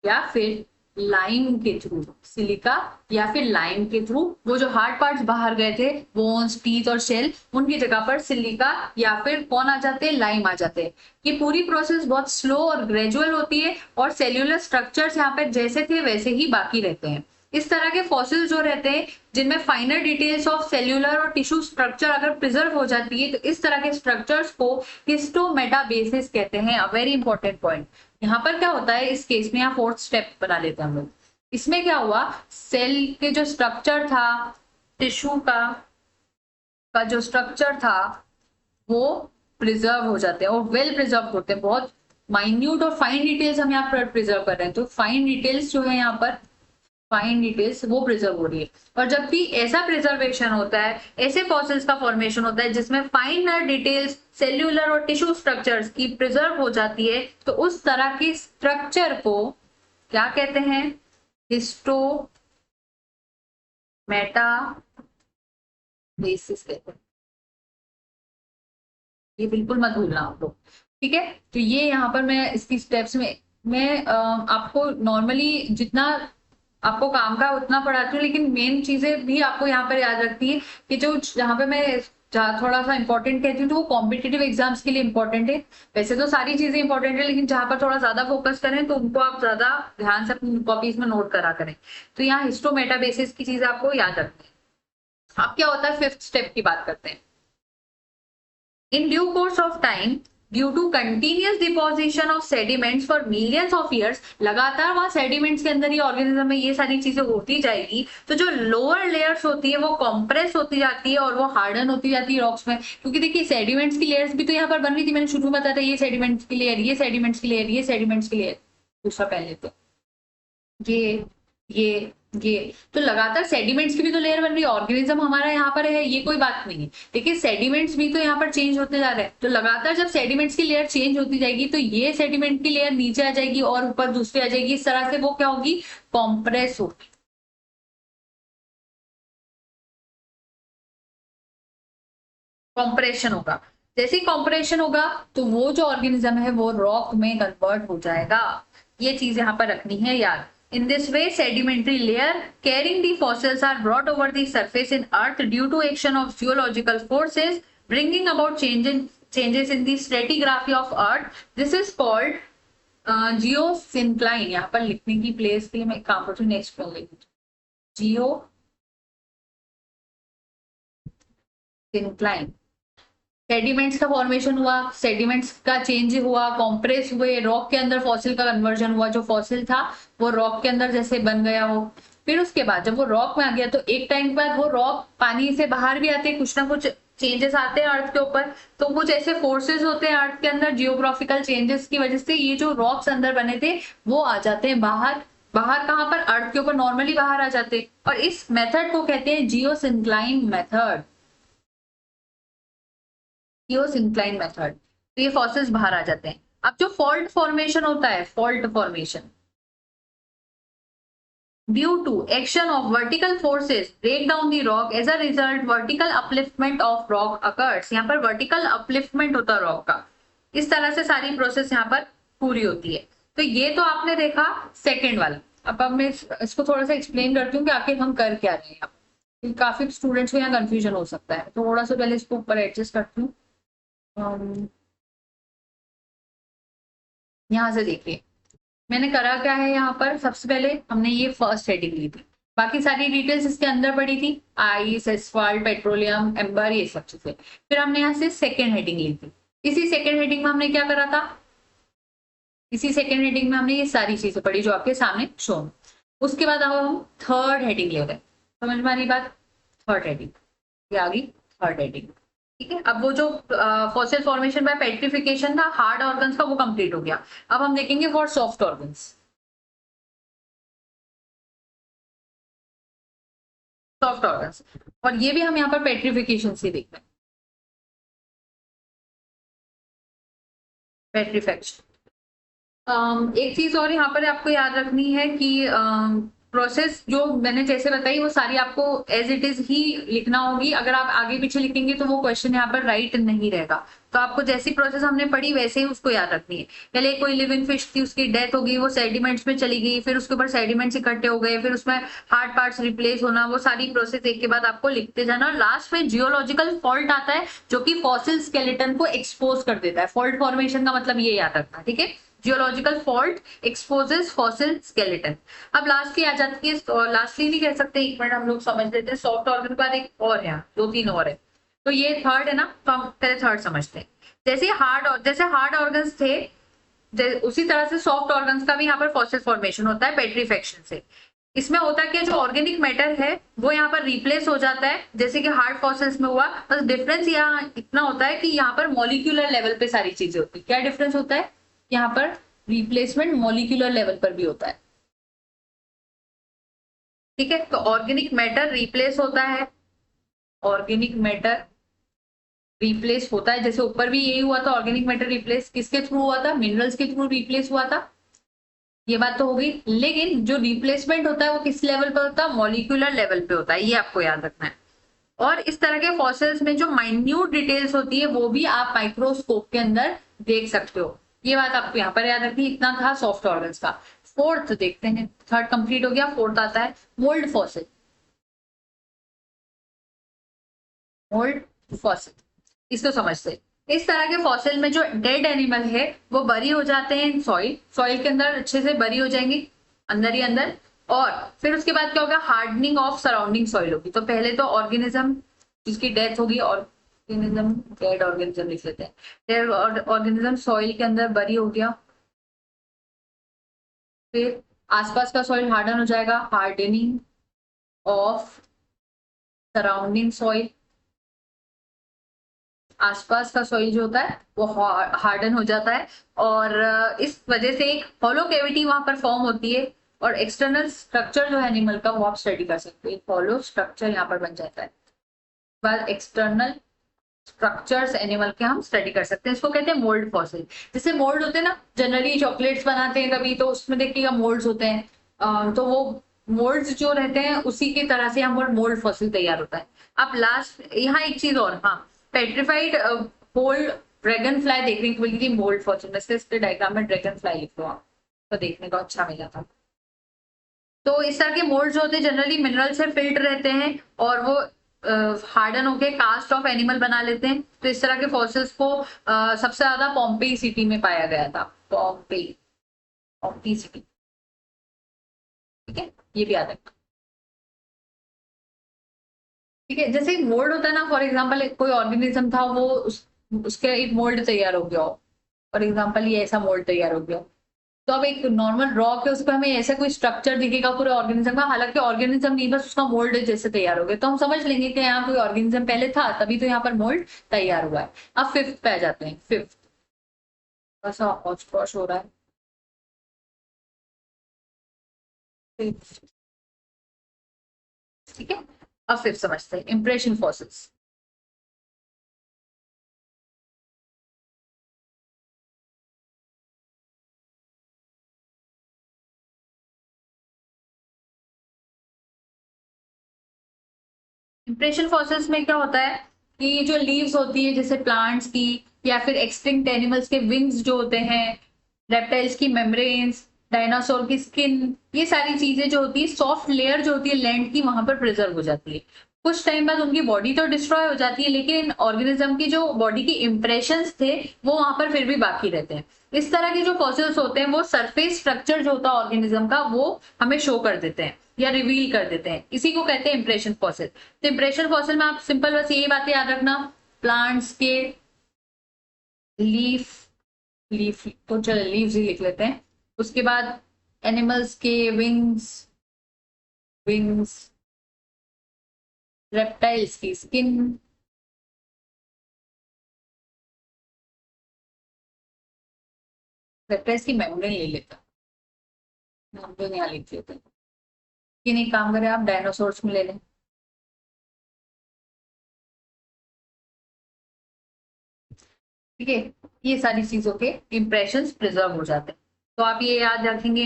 या फिर लाइम के थ्रू, सिलिका या फिर लाइम के थ्रू। वो जो हार्ड पार्ट्स बाहर गए थे, बोन्स, टीथ और शेल, उनकी जगह पर सिलिका या फिर कौन आ जाते हैं, लाइम आ जाते हैं। ये पूरी प्रोसेस बहुत स्लो और ग्रेजुअल होती है और सेल्यूलर स्ट्रक्चर्स यहाँ पे जैसे थे वैसे ही बाकी रहते हैं। इस तरह के फॉसिल्स जो रहते हैं जिनमें फाइनर डिटेल्स ऑफ सेल्यूलर और टिश्यू स्ट्रक्चर अगर प्रिजर्व हो जाती है, तो इस तरह के स्ट्रक्चर्स को हिस्टोमेटाबेसिस कहते हैं। A very important point. यहाँ पर क्या होता है, इस केस में यहाँ फोर्थ स्टेप बना लेते हैं हम लोग। इसमें क्या हुआ, सेल के जो स्ट्रक्चर था, टिश्यू का जो स्ट्रक्चर था, वो प्रिजर्व हो जाते हैं और वेल प्रिजर्व होते हैं। बहुत माइन्यूट और फाइन डिटेल्स हम यहाँ पर प्रिजर्व कर रहे हैं, तो फाइन डिटेल्स जो है यहाँ पर, फाइन डिटेल्स वो प्रिजर्व हो रही है। और जब भी ऐसा प्रिजर्वेशन होता है, ऐसे फॉसिल्स का फॉर्मेशन होता है जिसमें फाइनर डिटेल्स सेल्यूलर और टिश्यू स्ट्रक्चर्स की प्रिजर्व हो जाती है, तो उस तरह की स्ट्रक्चर को क्या कहते हैं, हिस्टोमेटाबेसिस कहते हैं। ये बिल्कुल मत भूलना आप लोग, ठीक है। तो ये यहाँ पर मैं इसकी स्टेप्स में मैं आपको नॉर्मली जितना आपको काम का उतना पढ़ाती हूँ, लेकिन मेन चीजें भी आपको यहाँ पर याद रखती है कि जो जहाँ पे मैं थोड़ा सा इंपॉर्टेंट कहती हूँ, तो वो कॉम्पिटिटिव एग्जाम्स के लिए इंपॉर्टेंट है। वैसे तो सारी चीजें इंपॉर्टेंट है, लेकिन जहाँ पर थोड़ा ज्यादा फोकस करें तो उनको आप ज्यादा ध्यान से अपनी कॉपीज में नोट करा करें। तो यहाँ हिस्टोमेटाबेसिस की चीज आपको याद रखनी है। अब क्या होता है, फिफ्थ स्टेप की बात करते हैं। In due course of time, due to continuous deposition of sediments for millions of years, लगातार वहां सेडिमेंट्स के अंदर ही ऑर्गेनिज्म में ये सारी चीजें होती जाएगी, तो जो लोअर लेयर्स होती है वो कंप्रेस होती जाती है और वो हार्डन होती जाती है रॉक्स में। क्योंकि देखिए सेडिमेंट्स की लेयर्स भी तो यहाँ पर बन रही थी, मैंने शुरू में बताया था, ये सेडिमेंट्स की लेयर, ये सेडिमेंट्स की लेयर, ये सेडिमेंट्स की लेयर। दूसरा पहले तो ये ये तो लगातार सेडिमेंट्स की भी तो लेयर बन रही है, ऑर्गेनिज्म हमारा यहाँ पर है, ये कोई बात नहीं है। देखिए सेडिमेंट्स भी तो यहाँ पर चेंज होते जा रहे हैं, तो लगातार जब सेडिमेंट्स की लेयर चेंज होती जाएगी तो ये सेडिमेंट की लेयर नीचे आ जाएगी और ऊपर दूसरी आ जाएगी, इस तरह से वो क्या होगी, कॉम्प्रेस होगी। कॉम्प्रेशन होगा, जैसे ही कॉम्प्रेशन होगा तो वो जो ऑर्गेनिज्म है वो रॉक में कन्वर्ट हो जाएगा। ये चीज यहाँ पर रखनी है याद। In this way, sedimentary layer carrying the fossils are brought over the surface in earth due to action of geological forces, bringing about changes in the stratigraphy of earth. This is called geosyncline। यहाँ पर लिखने की place थी, मैं एक काम करती हूँ, नेक्स्ट कर लेंगे। जियोसिंक्लाइन, सेडिमेंट्स का फॉर्मेशन हुआ, सेडिमेंट्स का चेंज हुआ, कॉम्प्रेस हुए, रॉक के अंदर फॉसिल का कन्वर्जन हुआ, जो फॉसिल था वो रॉक के अंदर जैसे बन गया हो। फिर उसके बाद जब वो रॉक में आ गया तो एक टाइम के बाद वो रॉक पानी से बाहर भी आते हैं, कुछ ना कुछ चेंजेस आते हैं अर्थ के ऊपर। तो कुछ ऐसे फोर्सेस होते हैं अर्थ के अंदर, जियोग्राफिकल चेंजेस की वजह से ये जो रॉक्स अंदर बने थे वो आ जाते हैं बाहर। बाहर कहाँ पर, अर्थ के ऊपर नॉर्मली बाहर आ जाते हैं, और इस मेथड को कहते हैं जियोसिंक्लाइन मेथड। Geosyncline method. तो ये फॉसिल्स बाहर आ जाते हैं। अब जो फॉल्ट फॉर्मेशन होता है, fault formation due to action of vertical forces break down the rock, as a result vertical upliftment of rock occurs. यहाँ पर वर्टिकल अपलिफ्टमेंट होता है रॉक का। इस तरह से सारी प्रोसेस यहाँ पर पूरी होती है। तो ये तो आपने देखा सेकेंड वाला। अब मैं इसको थोड़ा सा एक्सप्लेन करती हूँ कि आखिर हम कर क्या रहे हैं यहाँ पर। काफी स्टूडेंट्स को यहाँ कंफ्यूजन हो सकता है, तो थोड़ा सा पहले इसको ऊपर एडजस्ट करती हूँ। यहाँ से देखिए मैंने करा क्या है। यहाँ पर सबसे पहले हमने ये फर्स्ट हेडिंग ली थी, बाकी सारी डिटेल्स इसके अंदर पड़ी थी, आइस, एसफाल्ट, पेट्रोलियम, एम्बर, ये सब चीजें। फिर हमने यहाँ से सेकेंड हेडिंग ली थी। इसी सेकेंड हेडिंग में हमने क्या करा था, इसी सेकेंड हेडिंग में हमने ये सारी चीजें पढ़ी जो आपके सामने शो। उसके बाद अब हम थर्ड हेडिंग ले रहे हैं। समझ में आ रही बात, थर्ड हेडिंग ये आ गई, थर्ड हेडिंग। ठीक है, अब वो जो फॉसिल फॉर्मेशन बाय पेट्रिफिकेशन था हार्ड ऑर्गन्स का, वो कंप्लीट हो गया। अब हम देखेंगे for soft organs, soft organs, और ये भी हम यहाँ पर पेट्रिफिकेशन से देख रहे हैं, पेट्रिफिकेशन। एक चीज और यहाँ पर आपको याद रखनी है कि प्रोसेस जो मैंने जैसे बताई वो सारी आपको एज इट इज ही लिखना होगी। अगर आप आगे पीछे लिखेंगे तो वो क्वेश्चन यहाँ पर राइट नहीं रहेगा। तो आपको जैसी प्रोसेस हमने पढ़ी वैसे ही उसको याद रखनी है। पहले कोई लिविंग फिश थी, उसकी डेथ हो गई, वो सेडिमेंट्स में चली गई, फिर उसके ऊपर सेडिमेंट्स इकट्ठे हो गए, फिर उसमें हार्ड पार्ट्स रिप्लेस होना, वो सारी प्रोसेस एक के बाद आपको लिखते जाना। और लास्ट में जियोलॉजिकल फॉल्ट आता है जो कि फॉसिल स्केलेटन को एक्सपोज कर देता है। फॉल्ट फॉर्मेशन का मतलब ये याद रखना, ठीक है। Geological fault exposes fossil skeleton. अब लास्टली आ जाती है, लास्टली नहीं कह सकते, एक मिनट हम लोग समझ लेते हैं। सॉफ्ट ऑर्गन के बाद एक और है, दो तीन और है, तो ये थर्ड है ना, तो हम पहले थर्ड समझते हैं। जैसे हार्ड ऑर्गन्स थे उसी तरह से सॉफ्ट ऑर्गन्स का भी यहाँ पर फॉसिल फॉर्मेशन होता है पेट्रीफेक्शन से। इसमें होता है कि जो ऑर्गेनिक मैटर है वो यहाँ पर रिप्लेस हो जाता है, जैसे कि हार्ड फॉसिल्स में हुआ। बस डिफरेंस यहाँ इतना होता है कि यहाँ पर मॉलिक्यूलर लेवल पे सारी चीजें होती है। क्या डिफरेंस होता है, यहाँ पर रिप्लेसमेंट मॉलिक्यूलर लेवल पर भी होता है, ठीक है। तो ऑर्गेनिक मैटर रिप्लेस होता है, ऑर्गेनिक मैटर रिप्लेस होता है, जैसे ऊपर भी यही हुआ था। ऑर्गेनिक मैटर रिप्लेस किसके थ्रू हुआ था, मिनरल्स के थ्रू रिप्लेस हुआ था, ये बात तो हो गई। लेकिन जो रिप्लेसमेंट होता है वो किस लेवल पर होता है, मॉलिक्यूलर लेवल पे होता है, ये आपको याद रखना है। और इस तरह के फॉसिल्स में जो माइन्यूट डिटेल्स होती है वो भी आप माइक्रोस्कोप के अंदर देख सकते हो। ये बात आपको यहाँ पर याद रखनी। इतना था सॉफ्ट ऑर्गन्स का। फोर्थ देखते हैं, थर्ड कंप्लीट हो गया, फोर्थ आता है मोल्ड फॉसिल। मोल्ड फॉसिल इसको समझते हैं। इस तरह के फॉसिल में जो डेड एनिमल है वो बरी हो जाते हैं सॉइल, सॉइल के अंदर अच्छे से बरी हो जाएंगे अंदर ही अंदर। और फिर उसके बाद क्या होगा, हार्डनिंग ऑफ सराउंडिंग सॉइल होगी। तो पहले तो ऑर्गेनिज्म जिसकी डेथ होगी, ऑर्गेनिज्म, डेड ऑर्गेनिज्म लिख लेते हैं, डेड ऑर्गेनिज्म सॉइल के अंदर बरी हो गया। फिर आसपास का सॉइल हार्डन हो जाएगा, हार्डनिंग ऑफ सराउंडिंग सॉइल। आसपास का सॉइल जो होता है वो हार्डन हो जाता है, और इस वजह से एक हॉलो कैविटी वहां पर फॉर्म होती है। और एक्सटर्नल स्ट्रक्चर जो है एनिमल का वो आप स्टडी कर सकते हैं। फॉलो स्ट्रक्चर यहाँ पर बन जाता है। बाद एक्सटर्नल स्ट्रक्चर्स एनिमल के हम स्टडी कर सकते हैं, इसको कहते हैं मोल्ड फॉसिल। जैसे मोल्ड होते हैं ना, जनरली चॉकलेट्स बनाते हैं कभी, तो उसमें देखिएगा मोल्ड्स होते हैं, तो वो मोल्ड्स जो रहते हैं उसी की तरह से हम मोल्ड फॉसिल तैयार होता है। अब लास्ट यहाँ एक चीज और, हाँ, पेट्रिफाइड होल ड्रैगन फ्लाई देखने को मिली थी मोल्ड फॉसिल में। इसके डायग्राम में ड्रैगन फ्लाई लिख लो आप, तो देखने को अच्छा मिला था। तो इस तरह के मोल्ड्स होते हैं जनरली मिनरल से फिल्ड रहते हैं और वो हार्डन होके कास्ट ऑफ एनिमल बना लेते हैं। तो इस तरह के फॉसिल्स को सबसे ज्यादा पॉम्पेई सिटी में पाया गया था। पॉम्पेई, पॉम्पेई सिटी, ठीक है, ये भी याद रखना। ठीक है, जैसे एक मोल्ड होता है ना, फॉर एग्जाम्पल कोई ऑर्गेनिज्म था, वो उसके एक मोल्ड तैयार हो गया हो, फॉर एग्जाम्पल ये ऐसा मोल्ड तैयार हो गया, तो अब एक नॉर्मल रॉक है, उस पर हमें ऐसा कोई स्ट्रक्चर दिखेगा पूरे ऑर्गेनिज्म का, हालांकि ऑर्गेनिज्म नहीं, बस उसका मोल्ड जैसे तैयार हो गया, तो हम समझ लेंगे कि यहाँ कोई ऑर्गेनिज्म पहले था, तभी तो यहाँ पर मोल्ड तैयार हुआ है। अब फिफ्थ पे आ जाते हैं। फिफ्थ ऐसा हौच पौच हो रहा है। Fifth, ठीक है, अब फिफ्थ समझते हैं, इंप्रेशन फॉसिल्स। इंप्रेशन फॉसिल्स में क्या होता है कि जो लीव्स होती है जैसे प्लांट्स की, या फिर एक्सटिंक्ट एनिमल्स के विंग्स जो होते हैं, रेप्टाइल्स की मेम्ब्रेन्स, डायनासोर की स्किन, ये सारी चीजें जो होती है, सॉफ्ट लेयर जो होती है लैंड की, वहां पर प्रिजर्व हो जाती है। कुछ टाइम बाद उनकी बॉडी तो डिस्ट्रॉय हो जाती है, लेकिन ऑर्गेनिज्म की जो बॉडी की इंप्रेशंस थे वो वहां पर फिर भी बाकी रहते हैं। इस तरह के जो फॉसिल्स होते हैं वो सरफेस स्ट्रक्चर जो होता है ऑर्गेनिज्म का वो हमें शो कर देते हैं या रिवील कर देते हैं, इसी को कहते हैं इंप्रेशन फॉसिल। तो इंप्रेशन फॉसिल में आप सिंपल बस यही बातें याद रखना, प्लांट्स के लीफ, लीफ तो चलो लीव्स ही लिख लेते हैं, उसके बाद एनिमल्स के विंग्स, विंग्स, रेप्टाइल्स की स्किन, रेप्टाइल्स की मेम्ब्रेन ले लेता, मेम्ब्रेन यहाँ लिख लेते हैं। कि नहीं, काम करें आप डायनासोर्स में ले लें। ठीक है, ये सारी चीजों के इंप्रेशंस प्रिजर्व हो जाते हैं। तो आप ये याद रखेंगे,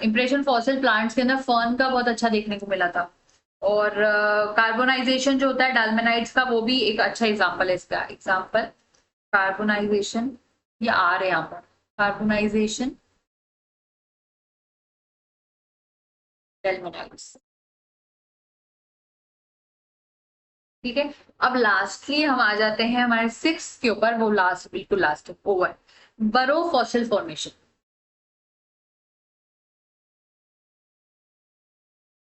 इंप्रेशन फॉसिल प्लांट्स के अंदर फर्न का बहुत अच्छा देखने को मिला था, और कार्बोनाइजेशन जो होता है डाल्मेनाइट्स का, वो भी एक अच्छा एग्जांपल है इसका। एग्जांपल कार्बोनाइजेशन, ये आ रहे यहाँ पर, कार्बोनाइजेशन डाल्मेनाइट्स। ठीक है, अब लास्टली हम आ जाते हैं हमारे सिक्स के ऊपर, वो लास्ट, बिल्कुल लास्ट ओवर, बरो फॉसिल फॉर्मेशन।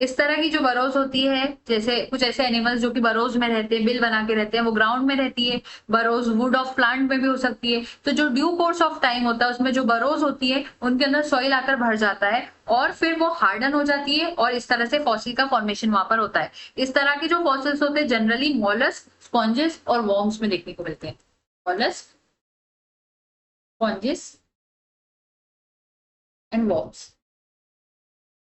इस तरह की जो बरोज होती है, जैसे कुछ ऐसे एनिमल्स जो कि बरोज में रहते हैं, बिल बना के रहते हैं, वो ग्राउंड में रहती है। बरोज वुड ऑफ प्लांट में भी हो सकती है। तो जो ड्यू कोर्स ऑफ टाइम होता है उसमें जो बरोज होती है उनके अंदर सॉइल आकर भर जाता है और फिर वो हार्डन हो जाती है, और इस तरह से फॉसिल का फॉर्मेशन वहां पर होता है। इस तरह के जो फॉसिल्स होते हैं जनरली मॉलस्क, स्पॉन्जेस और वॉर्म्स में देखने को मिलते हैं। मॉलस्क, स्पॉन्जेस एंड वॉर्म्स,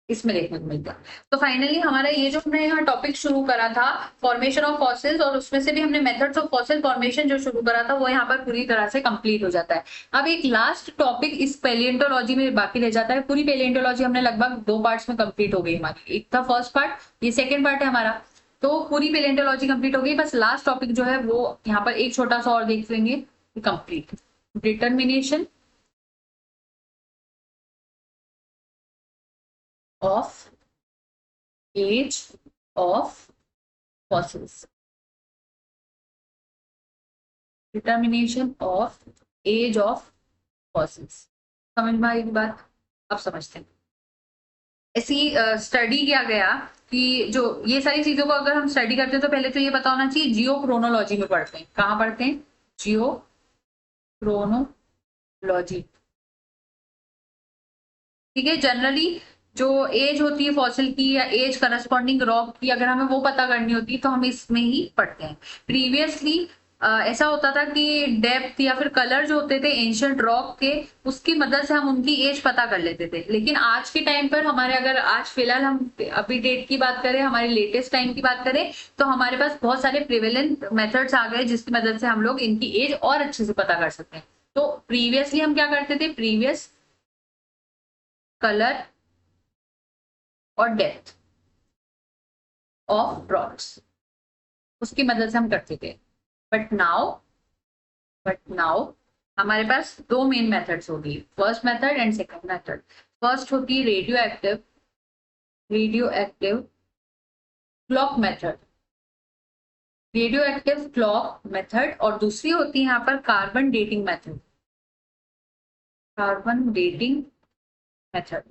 इसमें देखने को मिलता है। तो फाइनली हमारा ये जो हमने यहाँ टॉपिक शुरू करा था फॉर्मेशन ऑफ फॉसिल्स, और उसमें से भी हमने मेथड्स ऑफ फॉसिल फॉर्मेशन जो शुरू करा था वो यहाँ पर पूरी तरह से कंप्लीट हो जाता है। अब एक लास्ट टॉपिक इस पेलियोंटोलॉजी में बाकी रह जाता है। पूरी पेलियोंटोलॉजी हमने लगभग 2 पार्ट्स में कंप्लीट हो गई हमारी। एक था फर्स्ट पार्ट, ये सेकेंड पार्ट है हमारा। तो पूरी पेलियोंटोलॉजी कंप्लीट हो गई, बस लास्ट टॉपिक जो है वो यहाँ पर एक छोटा सा और देख लेंगे, complete determination of age of fossils, determination of age of fossils। समझ में आई बात? अब समझते हैं। ऐसी स्टडी किया गया कि जो ये सारी चीजों को अगर हम स्टडी करते हैं तो पहले तो ये पता होना चाहिए, जियो क्रोनोलॉजी में पढ़ते हैं। कहाँ पढ़ते हैं? जियो क्रोनोलॉजी। ठीक है, जनरली जो एज होती है फॉसिल की या एज करस्पॉन्डिंग रॉक की, अगर हमें वो पता करनी होती है तो हम इसमें ही पढ़ते हैं। प्रीवियसली ऐसा होता था कि डेप्थ या फिर कलर जो होते थे एंशियंट रॉक के, उसकी मदद से हम उनकी एज पता कर लेते थे। लेकिन आज के टाइम पर हमारे, अगर आज फिलहाल हम अभी डेट की बात करें, हमारे लेटेस्ट टाइम की बात करें, तो हमारे पास बहुत सारे प्रिवेलेंट मेथड्स आ गए जिसकी मदद से हम लोग इनकी एज और अच्छे से पता कर सकते हैं। तो प्रीवियसली हम क्या करते थे, प्रीवियस कलर और डेप्थ ऑफ रॉक्स, उसकी मदद से हम करते थे। बट नाउ हमारे पास दो मेन मेथड्स होगी, first method and second method. First होती है रेडियो एक्टिव क्लॉक मेथड, और दूसरी होती है यहाँ पर कार्बन डेटिंग मेथड।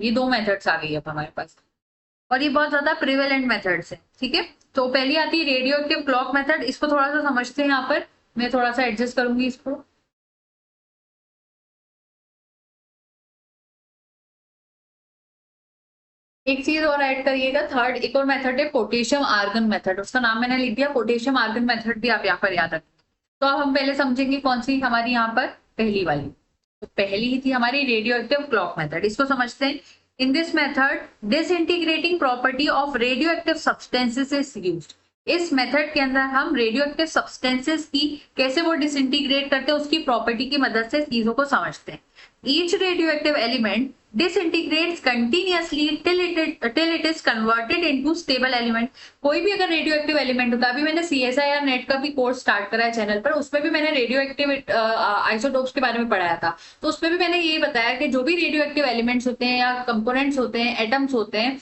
ये दो मेथड्स आ गई अब हमारे पास, और ये बहुत ज्यादा प्रिवेलेंट मेथड्स है। ठीक है, तो पहली आती है रेडियो एक्टिव क्लॉक मेथड। इसको थोड़ा सा समझते हैं। यहाँ पर मैं थोड़ा सा एडजस्ट करूंगी इसको। एक चीज और ऐड करिएगा, थर्ड एक और मेथड है पोटेशियम आर्गन मेथड। उसका नाम मैंने लिख दिया पोटेशियम आर्गन मेथड, भी आप यहाँ पर याद रखें। तो अब हम पहले समझेंगे कौन सी हमारी यहाँ पर पहली वाली। तो पहली ही थी हमारी रेडियो एक्टिव क्लॉक मेथड। इसको समझते हैं। In this method disintegrating property of radio active substances is used. इस मेथड के अंदर हम रेडियो एक्टिव सब्सटेंसेस की कैसे वो डिसइंटीग्रेट करते हैं उसकी प्रॉपर्टी की मदद से चीजों को समझते हैं। Each radioactive element disintegrates continuously till it is converted into stable element। कोई भी अगर रेडियो एक्टिव एलिमेंट होता है, अभी मैंने CSIR नेट का भी कोर्स स्टार्ट करा है चैनल पर, उसमें भी मैंने रेडियो एक्टिव आइसोटोप्स के बारे में पढ़ाया था। तो उसमें भी मैंने ये बताया कि जो भी रेडियो एक्टिव एलिमेंट्स होते हैं या कंपोनेंट्स होते हैं, एटम्स होते हैं,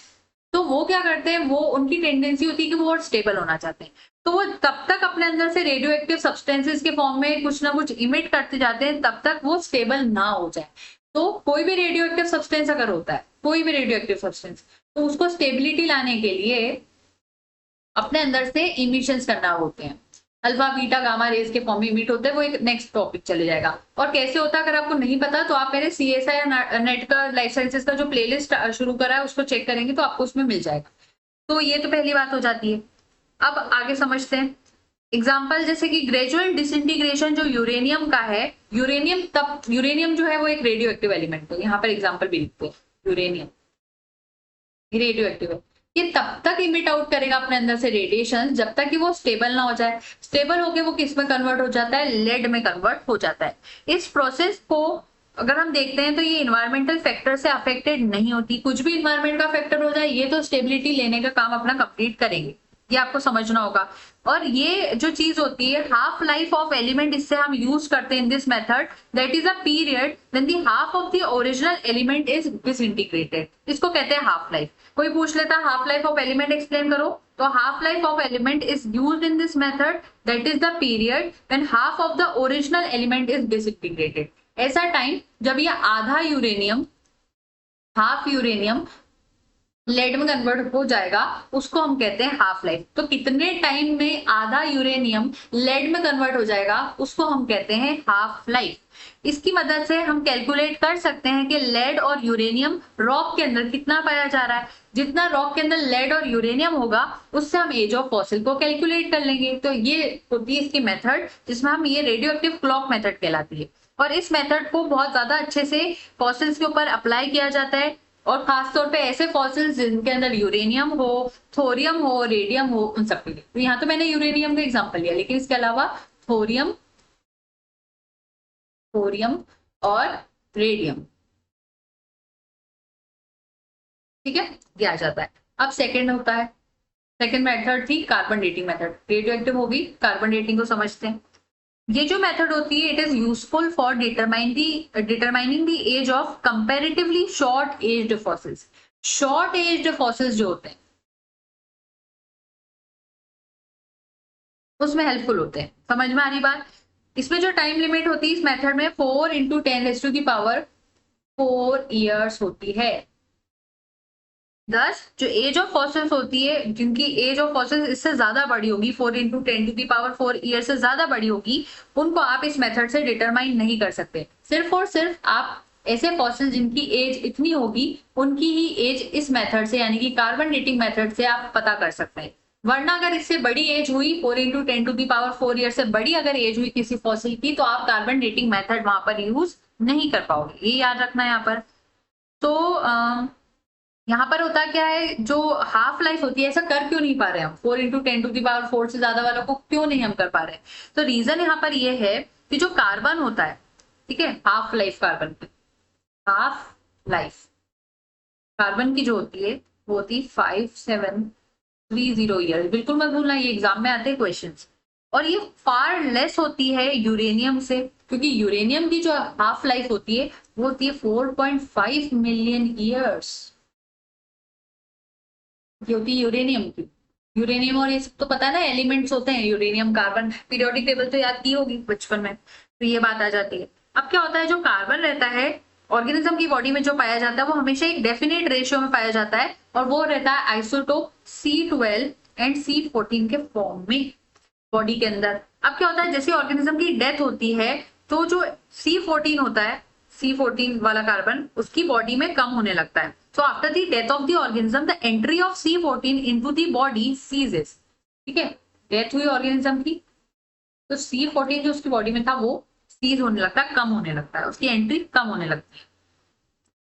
तो वो क्या करते हैं, वो उनकी टेंडेंसी होती है कि वो और स्टेबल होना चाहते हैं। तो वो तब तक अपने अंदर से रेडियो एक्टिव सब्सटेंसेस के फॉर्म में कुछ ना कुछ इमिट करते जाते हैं तब तक वो स्टेबल ना हो जाए। तो कोई भी रेडियो एक्टिव सब्सटेंस अगर होता है, कोई भी रेडियो एक्टिव सब्सटेंस, तो उसको स्टेबिलिटी लाने के लिए अपने अंदर से इमिशंस करना होते हैं। अल्फा बीटा गामा रेज के फॉर्म में इमिट होते हैं। वो एक नेक्स्ट टॉपिक चले जाएगा। और कैसे होता है अगर आपको नहीं पता तो आप मेरे CSIR नेट का लाइफ साइंसेस का जो प्लेलिस्ट शुरू करा है उसको चेक करेंगे तो आपको उसमें मिल जाएगा। तो ये तो पहली बात हो जाती है। अब आगे समझते हैं एग्जाम्पल, जैसे कि ग्रेजुअल डिसइंटीग्रेशन जो यूरेनियम का है। यूरेनियम जो है वो एक रेडियो एक्टिव एलिमेंट है। यहाँ पर एग्जाम्पल भी लिखते हैं, यूरेनियम रेडियो एक्टिव है। ये तब तक इमिट आउट करेगा अपने अंदर से रेडिएशन जब तक कि वो स्टेबल ना हो जाए। स्टेबल होके वो किस में कन्वर्ट हो जाता है, लेड में कन्वर्ट हो जाता है। इस प्रोसेस को अगर हम देखते हैं तो ये इन्वायरमेंटल फैक्टर से अफेक्टेड नहीं होती। कुछ भी इन्वायरमेंट का फैक्टर हो जाए, ये तो स्टेबिलिटी लेने का काम अपना कंप्लीट करेंगे। ये आपको समझना होगा। और ये जो चीज होती है हाफ लाइफ ऑफ एलिमेंट, इससे हम यूज करते हैं in this method, that is a period when the half of the original element is disintegrated. इसको कहते हैं हाफ लाइफ। कोई पूछ लेता half life of element explain करो, तो half life of element is used in this method, that is the period when half of the original element is disintegrated. ऐसा time जब ये आधा यूरेनियम, हाफ यूरेनियम लेड में convert हो जाएगा, उसको हम कहते हैं हाफ लाइफ। तो कितने टाइम में आधा यूरेनियम लेड में कन्वर्ट हो जाएगा, उसको हम कहते हैं हाफ लाइफ। इसकी मदद से हम कैलकुलेट कर सकते हैं कि लेड और यूरेनियम रॉक के अंदर कितना पाया जा रहा है। जितना रॉक के अंदर लेड और यूरेनियम होगा, उससे हम एज ऑफ फॉसिल को कैलकुलेट कर लेंगे। तो ये होती है इसकी मेथड, जिसमें हम ये रेडियो एक्टिव क्लॉक मेथड कहलाती है। और इस मेथड को बहुत ज्यादा अच्छे से फॉसिल्स के ऊपर अप्लाई किया जाता है, और खासतौर पे ऐसे फॉसिल्स जिनके अंदर यूरेनियम हो, थोरियम हो, रेडियम हो, उन सब के लिए। तो यहाँ तो मैंने यूरेनियम का एग्जांपल लिया, लेकिन इसके अलावा थोरियम और रेडियम, ठीक है, ये आ जाता है। अब सेकंड होता है, सेकंड मेथड थी carbon dating method. Radio active होगी, कार्बन डेटिंग को समझते हैं। ये जो मेथड होती है, it is useful for determining the age of comparatively short aged fossils. Short aged fossils जो होते हैं उसमें हेल्पफुल होते हैं। समझ में आ रही बात? इसमें जो टाइम लिमिट होती है इस मेथड में 4 × 10⁴ ईयर्स होती है। दस जो एज ऑफ फॉसिल्स होती है, जिनकी एज ऑफ फॉसिल्स इससे ज्यादा बड़ी होगी, 4 × 10⁴ ईयर से ज्यादा बड़ी होगी, उनको आप इस मेथड से डिटरमाइन नहीं कर सकते। सिर्फ और सिर्फ आप ऐसे फॉसिल जिनकी एज इतनी होगी, उनकी ही एज इस मेथड से, यानी कि कार्बन डेटिंग मेथड से आप पता कर सकते हैं। वरना अगर इससे बड़ी एज हुई 4 × 10⁴ ईयर से बड़ी अगर एज हुई किसी फॉसिल की, तो आप कार्बन डेटिंग मेथड वहां पर यूज नहीं कर पाओगे, ये याद रखना है यहाँ पर। तो यहाँ पर होता क्या है, जो हाफ लाइफ होती है, ऐसा कर क्यों नहीं पा रहे हम, 4 × 10⁴ से ज्यादा वालों को क्यों नहीं हम कर पा रहे? तो रीजन यहाँ पर ये है कि जो कार्बन होता है, ठीक है, हाफ लाइफ कार्बन की, हाफ लाइफ कार्बन की जो होती है वो होती है 5730 ईयर। बिल्कुल मत भूलना, ये एग्जाम में आते हैं क्वेश्चंस। और ये फार लेस होती है यूरेनियम से, क्योंकि यूरेनियम की जो हाफ लाइफ होती है वो होती है 4.5 मिलियन ईयर्स। ये होती है यूरेनियम की। यूरेनियम और ये सब तो पता है ना, एलिमेंट्स होते हैं, यूरेनियम कार्बन, पीरियोडिक टेबल तो याद की होगी बचपन में, तो ये बात आ जाती है। अब क्या होता है, जो कार्बन रहता है ऑर्गेनिज्म की बॉडी में जो पाया जाता है वो हमेशा एक डेफिनेट रेशियो में पाया जाता है, और वो रहता है आइसोटोप C12 एंड C14 के फॉर्म में बॉडी के अंदर। अब क्या होता है, जैसे ऑर्गेनिज्म की डेथ होती है तो जो C14 होता है, C14 वाला कार्बन उसकी बॉडी में कम होने लगता है। So after the death of the organism the entry of C14 into the body ceases. ठीक है, डेथ हुई ऑर्गेनिज्म की तो C14 जो उसकी बॉडी में था वो सीज होने लगता है, कम होने लगता है, उसकी एंट्री कम होने लगती है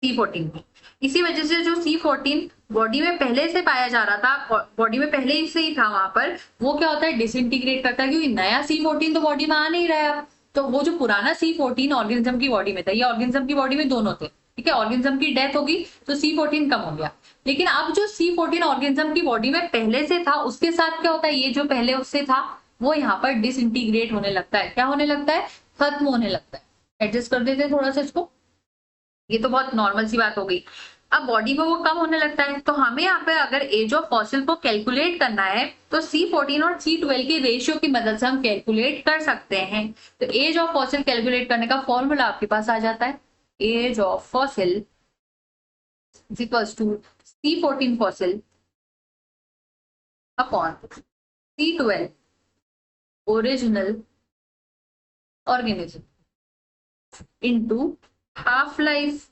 C14 की। इसी वजह से जो C14 बॉडी में पहले से पाया जा रहा था, बॉडी में पहले से ही था वहां पर, वो क्या होता है, डिसइंटीग्रेट करता है, क्योंकि नया C14 तो बॉडी में आ नहीं रहा है। तो वो जो पुराना C14 ऑर्गेनिज्म की बॉडी में था, ये ऑर्गेनिज्म की बॉडी में दोनों थे, ठीक है, ऑर्गेनिज्म की डेथ होगी तो C14 कम हो गया। लेकिन अब जो C14 ऑर्गेनिज्म की बॉडी में पहले से था, उसके साथ क्या होता है, ये जो पहले उससे था वो यहाँ पर डिसइंटीग्रेट होने लगता है। क्या होने लगता है? खत्म होने लगता है। एडजस्ट कर देते हैं थोड़ा सा इसको, ये तो बहुत नॉर्मल सी बात हो गई। अब बॉडी में वो कम होने लगता है, तो हमें यहाँ पे अगर एज ऑफ फॉसिल को कैलकुलेट करना है तो C14 और C12 की रेशियो की मदद से हम कैलकुलेट कर सकते हैं। तो एज ऑफ फॉसिल कैलकुलेट करने का फॉर्मूला आपके पास आ जाता है, age of fossil is equals to C14 fossil upon C12 original organism into half life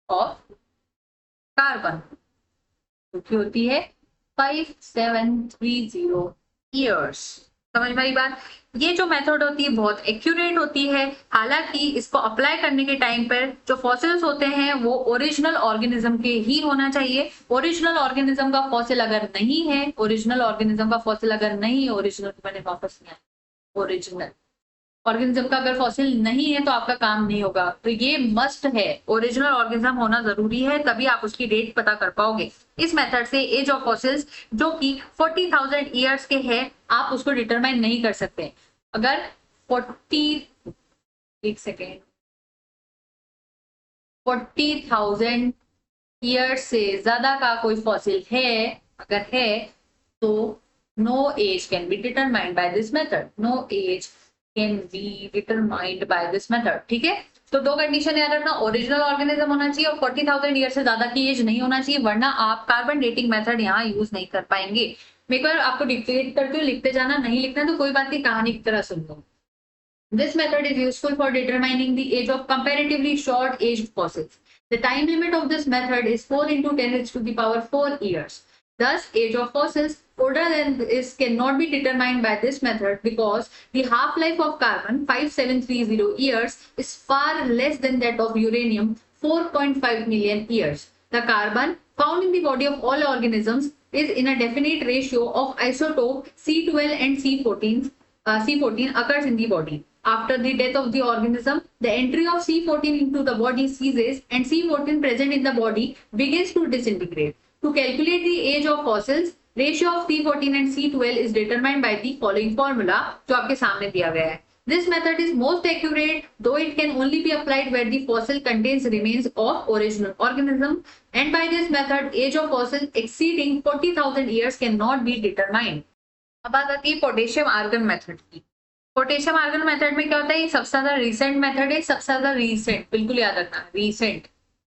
of carbon, जो होती है 5730 ईयर्स। समझ में आई बात? ये जो मेथड होती है बहुत एक्यूरेट होती है, हालांकि इसको अप्लाई करने के टाइम पर जो फॉसिल्स होते हैं वो ओरिजिनल ऑर्गेनिज्म के ही होना चाहिए। ओरिजिनल ऑर्गेनिज्म का फॉसिल अगर नहीं है, ओरिजिनल ऑर्गेनिज्म का फॉसिल अगर नहीं, ओरिजिनल मैंने वापस नहीं, ओरिजिनल ऑर्गेनिज्म का अगर फॉसिल नहीं है तो आपका काम नहीं होगा। तो ये मस्ट है, ओरिजिनल ऑर्गेनिज्म होना जरूरी है, तभी आप उसकी डेट पता कर पाओगे। इस मेथड से एज ऑफ फॉसिल्स जो कि 40,000 ईयर्स के हैं, आप उसको डिटरमाइन नहीं कर सकते। अगर 40,000 ईयर्स से ज्यादा का कोई फॉसिल है, अगर है, तो no age can be determined by this method, no age can be determined by this method. ठीक है, तो दो कंडीशन याद रखना, ओरिजिनल ऑर्गेनिज्म होना चाहिए और 40,000 ईयर से ज्यादा की एज नहीं होना चाहिए, वरना आप कार्बन डेटिंग मेथड यहाँ यूज नहीं कर पाएंगे। मैं एक बार आपको डिक्टेट करती हूँ, लिखते जाना, नहीं लिखना तो कोई बात नहीं, कहानी की तरह सुन लो। This method is useful for determining the age of comparatively short aged fossils. The time limit of this method is 4 × 10⁴ years. Thus, age of fossils older than this cannot be determined by this method because the half-life of carbon 5730 years is far less than that of uranium 4.5 million years. The carbon found in the body of all organisms is in a definite ratio of isotope C12 and C14. C14 occurs in the body. After the death of the organism, the entry of C14 into the body ceases and C14 present in the body begins to disintegrate. To calculate the age of fossils, ratio of C14 and C12 is determined by the following formula, जो आपके सामने दिया गया है. This method is most accurate, though it can only be applied where the fossil contains remains of original organism, and by this method, age of fossil exceeding 40,000 years cannot be determined. अब बात आती है potassium argon method की। Potassium argon method में क्या होता है, ये सबसे ज्यादा रिसेंट मेथड है, सबसे ज्यादा रिसेंट, बिल्कुल याद रखना, रिसेंट,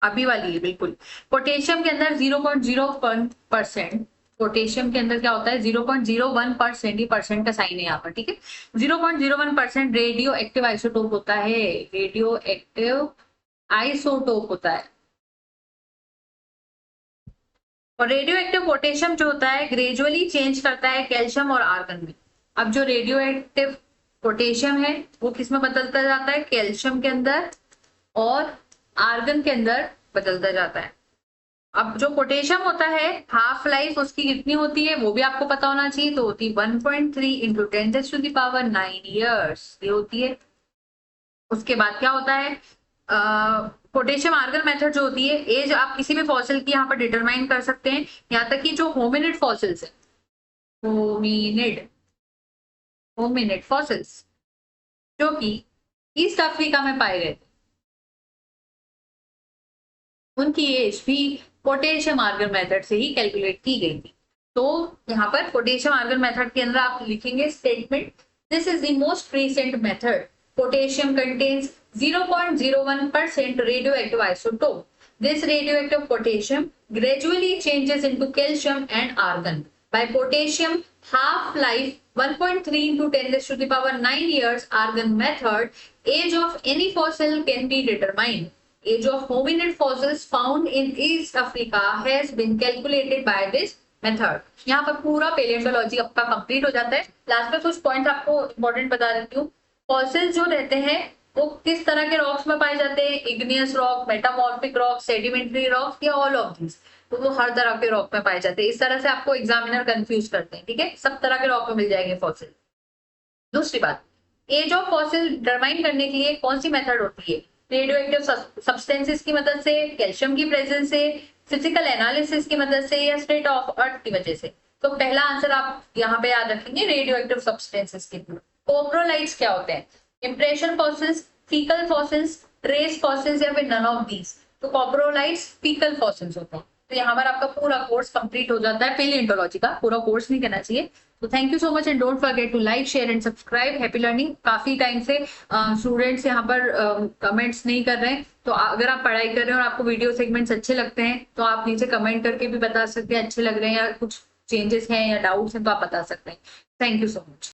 अभी वाली है बिल्कुल। पोटेशियम के अंदर 0.01%, पोटेशियम के अंदर क्या होता है 0.01%, ये परसेंट का साइन है यहाँ पर, ठीक है, 0.01% रेडियो एक्टिव आइसोटोप होता है, रेडियो एक्टिव आइसोटोप होता है। और रेडियो एक्टिव पोटेशियम जो होता है ग्रेजुअली चेंज करता है कैल्शियम और आर्गन में। अब जो रेडियो एक्टिव पोटेशियम है वो किस में बदलता जाता है, कैल्शियम के अंदर और आर्गन के अंदर बदलता जाता है। अब जो पोटेशियम होता है हाफ लाइफ उसकी कितनी होती है वो भी आपको पता होना चाहिए, तो होती है 1.3 इंटू 10⁻⁹ ईयर्स ये होती है। उसके बाद क्या होता है, पोटेशियम आर्गन मेथड जो होती है, एज आप किसी भी फॉसिल की यहाँ पर डिटरमाइन कर सकते हैं, यहाँ तक कि जो होमिनिड फॉसिल्स है, होमिनिड होमिनिड फॉसिल्स जो कि ईस्ट अफ्रीका में पाए गए थे, उनकी एज भी पोटेशियम आर्गन मेथड से ही कैलकुलेट की गई थी। तो यहाँ पर पोटेशियम आर्गन मेथड के अंदर आप लिखेंगे statement, this is the most recent method, potassium contains 0.01% radioactive isotope. This radioactive potassium gradually changes into calcium and argon. By potassium half-life 1.3 into 10⁻⁹ years argon method, age of any fossil can be determined. Age of hominid fossils found in East Africa has been calculated by this method. यहाँ पर पूरा पेलियोंटोलॉजी आपका complete हो जाता है। Last में कुछ point आपको इंपॉर्टेंट बता देती हूँ। फॉसिल्स जो रहते हैं वो किस तरह के रॉक्स में पाए जाते हैं, igneous rock, metamorphic rock, sedimentary rock या ऑल ऑफ दिस, तो वो हर तरह के रॉक में पाए जाते हैं। इस तरह से आपको एग्जामिनर कंफ्यूज करते हैं, ठीक है, सब तरह के रॉक में मिल जाएंगे फॉसिल। दूसरी बात, एज ऑफ फॉसिल डिटरमाइन करने के लिए कौन सी मेथड होती है, रेडियो एक्टिव सब्सटेंसेस की मदद से, कैल्शियम की प्रेजेंस से, फिजिकल एनालिसिस की मदद से या स्टेट ऑफ अर्थ की वजह से। तो पहला आंसर आप यहाँ पे याद रखेंगे रेडियो एक्टिव सब्सटेंसेस के थ्रू। कोप्रोलाइट्स क्या होते हैं, impression fossils, faecal fossils, trace fossils या फिर नन ऑफ दीज। तो कोप्रोलाइट्स फीकल फॉसिल्स होते हैं। तो यहाँ पर आपका पूरा कोर्स कंप्लीट हो जाता है, पेलियोंटोलॉजी का पूरा कोर्स नहीं करना चाहिए। तो thank you so much and don't forget to like, share and subscribe. Happy learning. काफी टाइम से स्टूडेंट्स यहाँ पर कमेंट्स नहीं कर रहे हैं, तो अगर आप पढ़ाई कर रहे हैं और आपको वीडियो सेगमेंट्स अच्छे लगते हैं तो आप नीचे कमेंट करके भी बता सकते हैं अच्छे लग रहे हैं या कुछ चेंजेस हैं या डाउट्स हैं तो आप बता सकते हैं। Thank you so much.